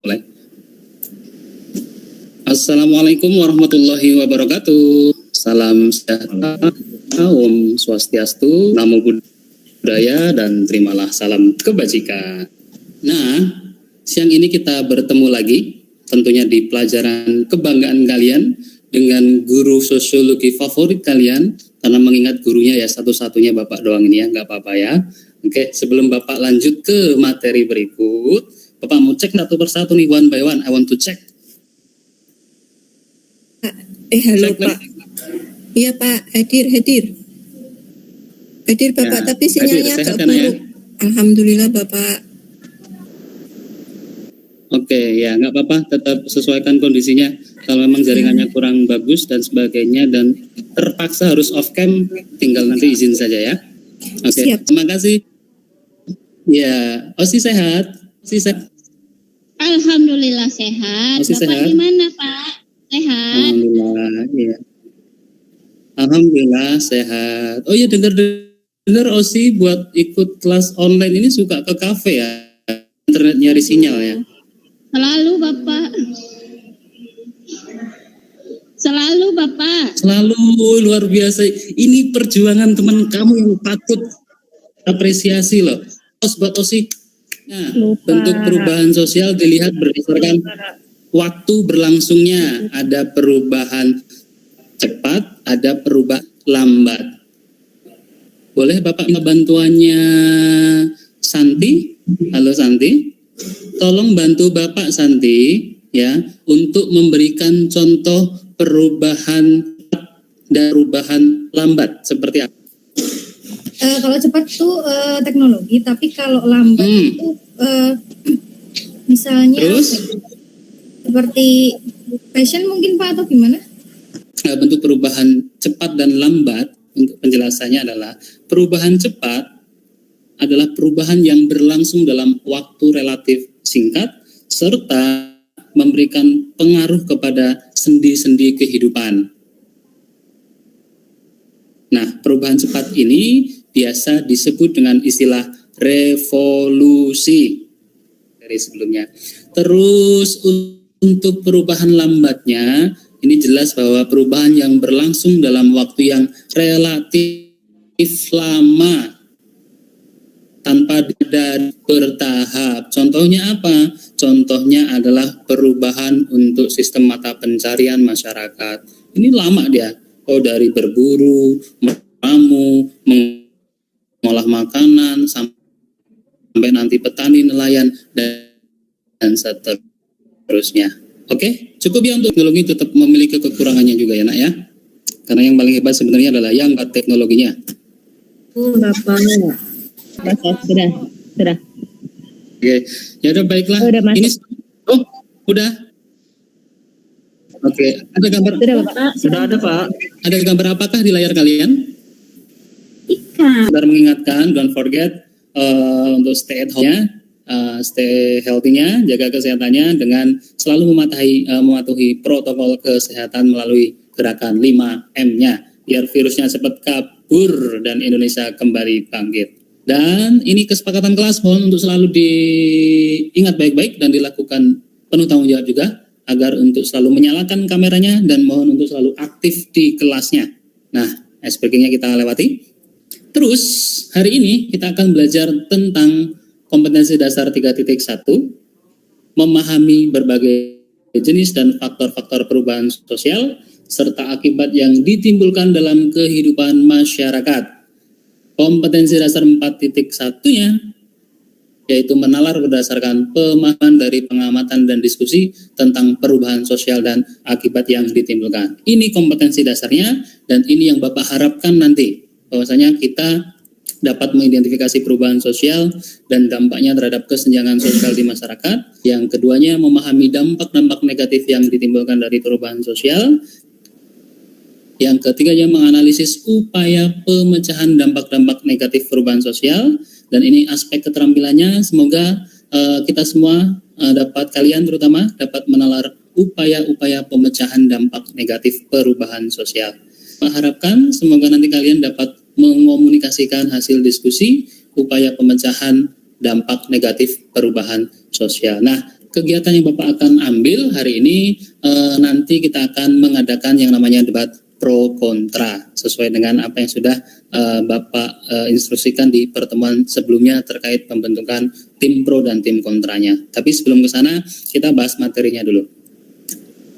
Mulai. Assalamualaikum warahmatullahi wabarakatuh. Salam sejahtera, Om Swastiastu, Namo Buddhaya, dan terimalah salam kebajikan. Nah, siang ini kita bertemu lagi, tentunya di pelajaran kebanggaan kalian dengan guru sosiologi favorit kalian, karena mengingat gurunya ya satu-satunya Bapak doang ini ya, nggak apa-apa ya. Oke, sebelum Bapak lanjut ke materi berikut, Bapak mau cek satu persatu nih, one by one. I want to check. Halo cek, Pak. Iya Pak, hadir Bapak, ya, tapi sinyalnya agak buruk. Ya? Alhamdulillah Bapak. Oke, ya nggak apa-apa, tetap sesuaikan kondisinya. Kalau memang jaringannya kurang bagus dan sebagainya dan terpaksa harus off cam, tinggal nanti izin saja ya. Oke, terima kasih. Ya, Osi sehat? Alhamdulillah sehat. Osi Bapak sehat? gimana Pak? Sehat? Alhamdulillah, ya. Alhamdulillah sehat. Oh iya, dengar Osi buat ikut kelas online ini suka ke kafe ya? Internet nyari sinyal ya? Selalu Bapak. Selalu, luar biasa. Ini perjuangan teman kamu yang patut apresiasi loh. Buat Osi. Nah, bentuk perubahan sosial dilihat berdasarkan waktu berlangsungnya. Ada perubahan cepat, ada perubahan lambat. Boleh Bapak minta bantuannya Santi? Halo Santi. Tolong bantu Bapak Santi ya untuk memberikan contoh perubahan dan perubahan lambat seperti apa? Kalau cepat tuh teknologi, tapi kalau lambat itu misalnya seperti fashion mungkin Pak, atau gimana? Bentuk perubahan cepat dan lambat untuk penjelasannya adalah perubahan cepat adalah perubahan yang berlangsung dalam waktu relatif singkat serta memberikan pengaruh kepada sendi-sendi kehidupan. Nah, perubahan cepat ini biasa disebut dengan istilah revolusi dari sebelumnya. Terus untuk perubahan lambatnya, ini jelas bahwa perubahan yang berlangsung dalam waktu yang relatif lama tanpa bertahap. Contohnya apa? Contohnya adalah perubahan untuk sistem mata pencarian masyarakat. Ini lama dia. Oh, dari berburu, meramu, mengolah makanan, sampai nanti petani, nelayan, dan seterusnya. Oke, cukup ya untuk teknologi, tetap memiliki kekurangannya juga ya nak ya. Karena yang paling hebat sebenarnya adalah yang teknologinya. Bapak. Sudah. Oke, ya udah baiklah. Udah masuk. Ini udah. Oke, ada gambar? Sudah ada Pak. Ada gambar apakah di layar kalian? Ikan. Sebentar mengingatkan, don't forget untuk stay at home-nya, stay healthy-nya, jaga kesehatannya dengan selalu mematuhi protokol kesehatan melalui gerakan 5M-nya, biar virusnya cepat kabur dan Indonesia kembali bangkit. Dan ini kesepakatan kelas, mohon untuk selalu diingat baik-baik dan dilakukan penuh tanggung jawab juga, agar untuk selalu menyalakan kameranya dan mohon untuk selalu aktif di kelasnya. Nah, SPG-nya kita lewati. Terus, hari ini kita akan belajar tentang kompetensi dasar 3.1, memahami berbagai jenis dan faktor-faktor perubahan sosial, serta akibat yang ditimbulkan dalam kehidupan masyarakat. Kompetensi dasar 4.1-nya yaitu menalar berdasarkan pemahaman dari pengamatan dan diskusi tentang perubahan sosial dan akibat yang ditimbulkan. Ini kompetensi dasarnya dan ini yang Bapak harapkan nanti, bahwasanya kita dapat mengidentifikasi perubahan sosial dan dampaknya terhadap kesenjangan sosial di masyarakat. Yang keduanya memahami dampak-dampak negatif yang ditimbulkan dari perubahan sosial. Yang ketiganya menganalisis upaya pemecahan dampak-dampak negatif perubahan sosial. Dan ini aspek keterampilannya, semoga kita semua kalian terutama dapat menalar upaya-upaya pemecahan dampak negatif perubahan sosial. Saya harapkan semoga nanti kalian dapat mengomunikasikan hasil diskusi upaya pemecahan dampak negatif perubahan sosial. Nah, kegiatan yang Bapak akan ambil hari ini, nanti kita akan mengadakan yang namanya debat pro kontra sesuai dengan apa yang sudah Bapak instruksikan di pertemuan sebelumnya terkait pembentukan tim pro dan tim kontranya. Tapi sebelum ke sana kita bahas materinya dulu.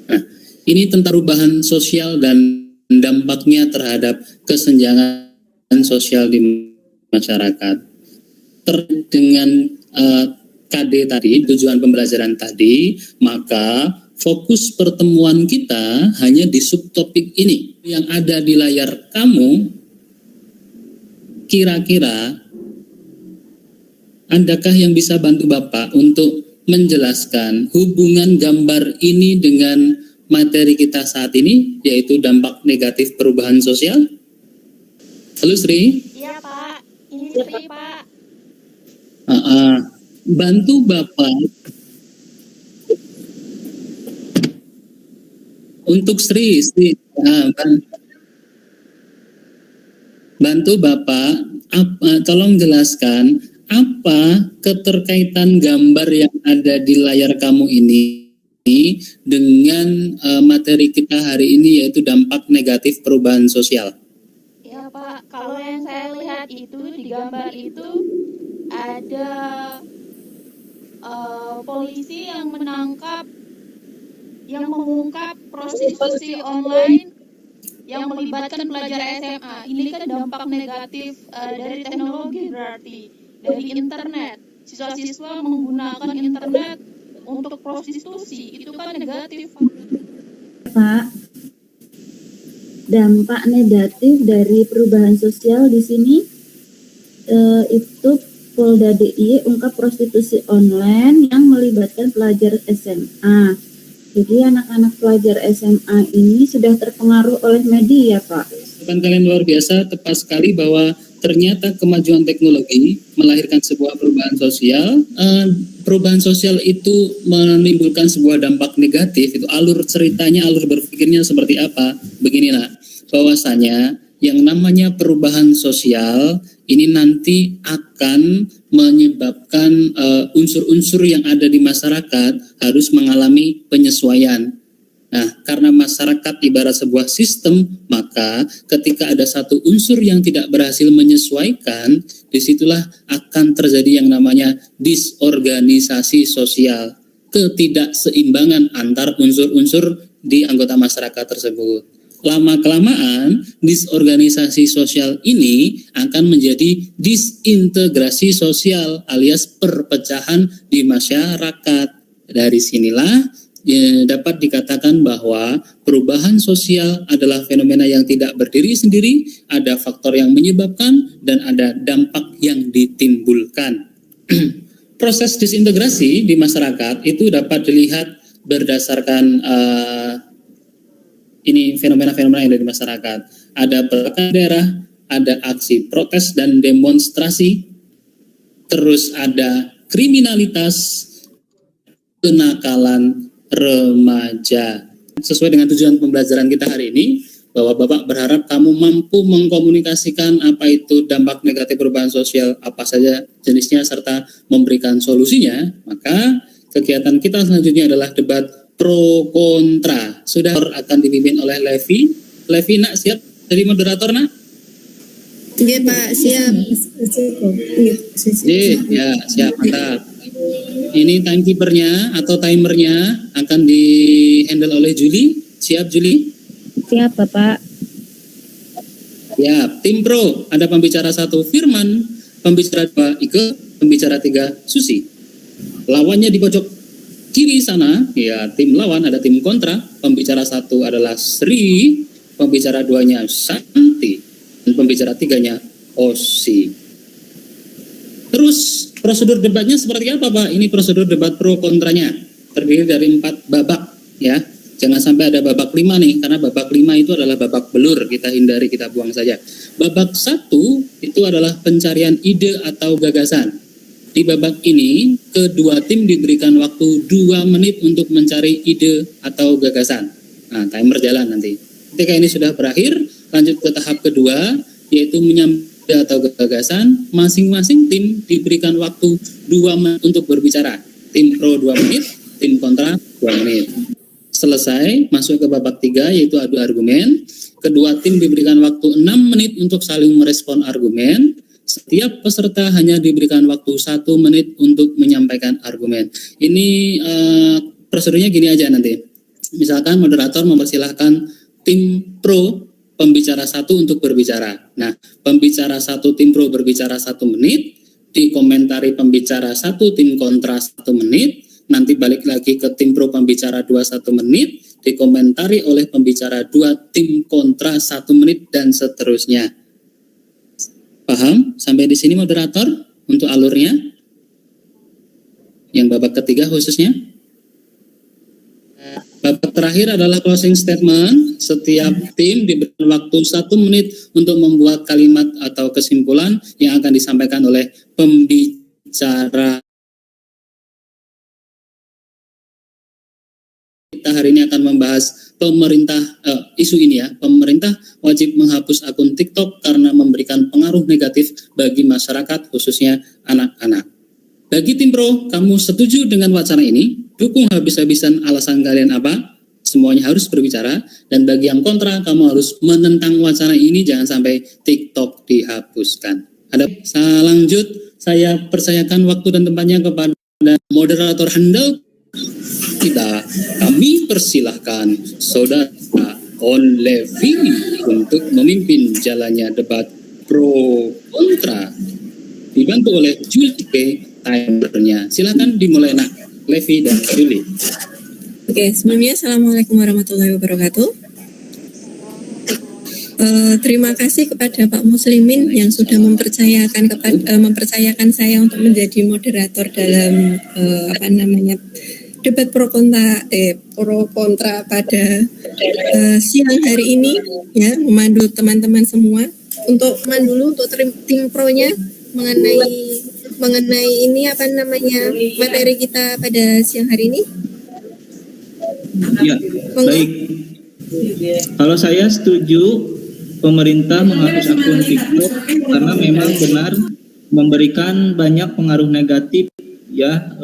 Nah, ini tentang perubahan sosial dan dampaknya terhadap kesenjangan sosial di masyarakat. Dengan KD tadi, tujuan pembelajaran tadi, maka fokus pertemuan kita hanya di subtopik ini. Yang ada di layar kamu, kira-kira adakah yang bisa bantu Bapak untuk menjelaskan hubungan gambar ini dengan materi kita saat ini, yaitu dampak negatif perubahan sosial? Halo Sri? Iya Pak, ini Sri Pak. Bantu Bapak untuk Sri bantu Bapak, tolong jelaskan apa keterkaitan gambar yang ada di layar kamu ini dengan materi kita hari ini, yaitu dampak negatif perubahan sosial. Ya Pak, kalau yang saya lihat itu di gambar itu ada polisi yang mengungkap prostitusi online yang melibatkan pelajar SMA. Ini kan dampak negatif dari teknologi, berarti dari internet. Siswa-siswa menggunakan internet untuk prostitusi, itu kan negatif. Pak, dampak negatif dari perubahan sosial di sini itu Polda DIY ungkap prostitusi online yang melibatkan pelajar SMA. Jadi anak-anak pelajar SMA ini sudah terpengaruh oleh media, Pak. Kalian luar biasa, tepat sekali bahwa ternyata kemajuan teknologi melahirkan sebuah perubahan sosial. Perubahan sosial itu menimbulkan sebuah dampak negatif. Itu alur ceritanya, alur berpikirnya seperti apa? Beginilah, bahwasanya yang namanya perubahan sosial ini nanti akan menyebabkan unsur-unsur yang ada di masyarakat harus mengalami penyesuaian. Nah, karena masyarakat ibarat sebuah sistem, maka ketika ada satu unsur yang tidak berhasil menyesuaikan, disitulah akan terjadi yang namanya disorganisasi sosial, ketidakseimbangan antar unsur-unsur di anggota masyarakat tersebut. Lama-kelamaan, disorganisasi sosial ini akan menjadi disintegrasi sosial alias perpecahan di masyarakat. Dari sinilah dapat dikatakan bahwa perubahan sosial adalah fenomena yang tidak berdiri sendiri, ada faktor yang menyebabkan dan ada dampak yang ditimbulkan. Proses disintegrasi di masyarakat itu dapat dilihat berdasarkan ini fenomena-fenomena yang ada di masyarakat. Ada pergerakan daerah, ada aksi protes dan demonstrasi, terus ada kriminalitas, kenakalan remaja. Sesuai dengan tujuan pembelajaran kita hari ini, bahwa Bapak berharap kamu mampu mengkomunikasikan apa itu dampak negatif perubahan sosial, apa saja jenisnya, serta memberikan solusinya. Maka kegiatan kita selanjutnya adalah debat pro kontra. Sudah akan dipimpin oleh Levi. Levi, nak siap jadi moderator, nak? Iya Pak, siap. Ya, siap, mantap. Ini timekeepernya atau timernya akan di-handle oleh Juli. Siap, Juli? Siap, Bapak. Siap. Tim pro, ada pembicara 1 Firman, pembicara 2 Ike, pembicara 3 Susi. Lawannya di pojok kiri sana, ya tim lawan ada tim kontra. Pembicara 1 adalah Sri, pembicara 2-nya Santi, dan pembicara 3-nya Osi. Terus prosedur debatnya seperti apa, Pak? Ini prosedur debat pro kontranya. Terdiri dari 4 babak, ya. Jangan sampai ada babak 5 nih, karena babak 5 itu adalah babak belur, kita hindari, kita buang saja. Babak 1 itu adalah pencarian ide atau gagasan. Di babak ini, kedua tim diberikan waktu 2 menit untuk mencari ide atau gagasan. Nah, timer jalan nanti. Ketika ini sudah berakhir, lanjut ke tahap kedua, yaitu menyampaikan atau gagasan. Masing-masing tim diberikan waktu 2 menit untuk berbicara. Tim pro 2 menit, tim kontra 2 menit. Selesai, masuk ke babak 3 yaitu adu argumen. Kedua tim diberikan waktu 6 menit untuk saling merespon argumen. Setiap peserta hanya diberikan waktu 1 menit untuk menyampaikan argumen. Ini prosedurnya gini aja nanti. Misalkan moderator mempersilahkan tim pro pembicara 1 untuk berbicara. Nah, pembicara 1 tim pro berbicara 1 menit, dikomentari pembicara 1 tim kontra 1 menit, nanti balik lagi ke tim pro pembicara 2 1 menit, dikomentari oleh pembicara 2 tim kontra 1 menit, dan seterusnya. Paham? Sampai di sini moderator untuk alurnya? Yang babak ketiga khususnya? Babak terakhir adalah closing statement. Setiap tim diberikan waktu 1 menit untuk membuat kalimat atau kesimpulan yang akan disampaikan oleh pembicara. Kita hari ini akan membahas isu ini ya. Pemerintah wajib menghapus akun TikTok karena memberikan pengaruh negatif bagi masyarakat, khususnya anak-anak. Bagi tim pro, kamu setuju dengan wacana ini? Dukung habis-habisan, alasan kalian apa? Semuanya harus berbicara. Dan bagi yang kontra, kamu harus menentang wacana ini, jangan sampai TikTok dihapuskan. Selanjut, saya percayakan waktu dan tempatnya kepada moderator handal kita. Kami persilahkan Saudara On Levi untuk memimpin jalannya debat pro kontra, dibantu oleh Julie P. Timernya. Silakan dimulai nak, Levi dan Julie. Oke, sebelumnya Assalamualaikum warahmatullahi wabarakatuh. Terima kasih kepada Pak Muslimin yang sudah mempercayakan saya untuk menjadi moderator dalam debat pro kontra pada siang hari ini, ya, memandu teman-teman semua untuk tim pro-nya mengenai ini materi kita pada siang hari ini. Ya, baik. Kalau saya setuju pemerintah menghapus akun TikTok karena memang benar memberikan banyak pengaruh negatif, ya.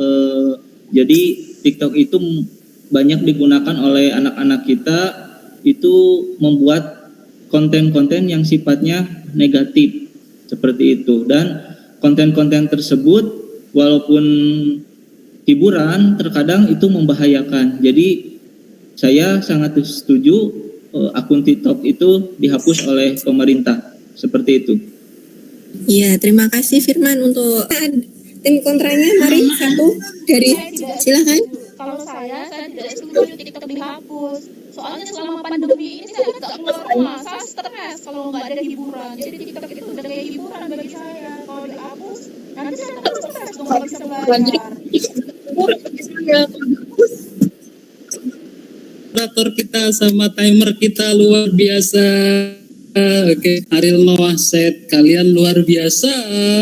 Jadi TikTok itu banyak digunakan oleh anak-anak kita, itu membuat konten-konten yang sifatnya negatif seperti itu, dan konten-konten tersebut walaupun hiburan terkadang itu membahayakan. Jadi saya sangat setuju akun TikTok itu dihapus oleh pemerintah seperti itu. Iya, terima kasih Firman. Untuk tim kontranya, mari satu dari silakan. Kalau saya tidak setuju TikTok dihapus. Soalnya selama pandemi ini saya nggak keluar rumah, saya stres kalau nggak ada hiburan. Jadi TikTok itu udah kayak hiburan bagi saya. Kalau dihapus, nanti saya akan stres dong, nggak bisa belajar. Moderator kita sama timer kita luar biasa. Oke, Ariel Mawasset, kalian luar biasa,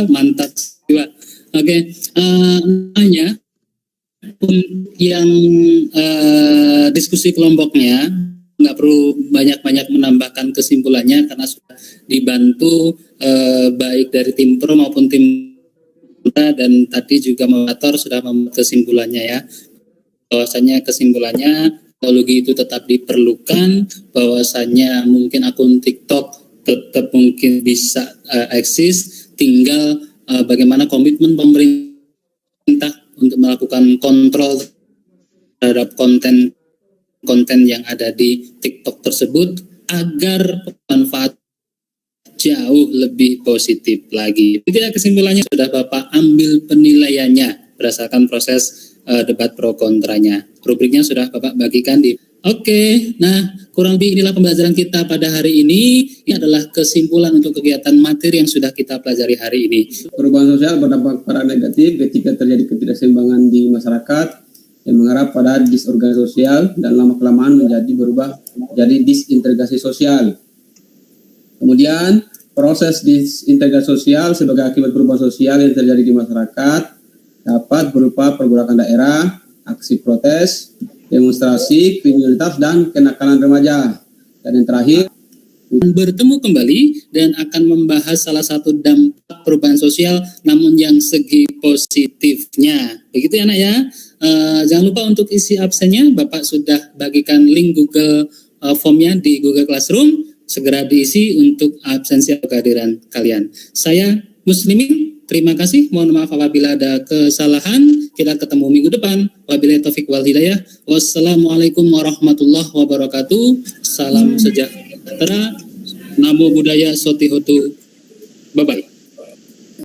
mantap juga. Oke, hanya yang diskusi kelompoknya nggak perlu banyak-banyak menambahkan kesimpulannya karena sudah dibantu baik dari tim pro maupun tim kontra, dan tadi juga moderator sudah membuat kesimpulannya ya, bahwasanya kesimpulannya teknologi itu tetap diperlukan, bahwasanya mungkin akun TikTok tetap mungkin bisa eksis, tinggal bagaimana komitmen pemerintah untuk melakukan kontrol terhadap konten yang ada di TikTok tersebut agar manfaat jauh lebih positif lagi. Jadi kesimpulannya sudah Bapak ambil penilaiannya berdasarkan proses debat pro kontranya. Rubriknya sudah Bapak bagikan di. Oke, nah kurang lebih inilah pembelajaran kita pada hari ini. Ini adalah kesimpulan untuk kegiatan materi yang sudah kita pelajari hari ini. Perubahan sosial berdampak pada negatif ketika terjadi ketidakseimbangan di masyarakat yang mengarah pada disorganisasi sosial dan lama-kelamaan berubah menjadi disintegrasi sosial. Kemudian proses disintegrasi sosial sebagai akibat perubahan sosial yang terjadi di masyarakat dapat berupa pergolakan daerah, aksi protes, demonstrasi, kriminalitas, dan kenakalan remaja. Dan yang terakhir, bertemu kembali dan akan membahas salah satu dampak perubahan sosial namun yang segi positifnya. Begitu ya nak ya. Jangan lupa untuk isi absennya, Bapak sudah bagikan link Google Formnya di Google Classroom, segera diisi untuk absensi atau kehadiran kalian. Saya Muslimin, terima kasih. Mohon maaf apabila ada kesalahan. Kita ketemu minggu depan. Wabillahi taufik wal hidayah. Wassalamualaikum warahmatullahi wabarakatuh. Salam sejahtera. Namo Buddhaya Sotihotu. Bye-bye.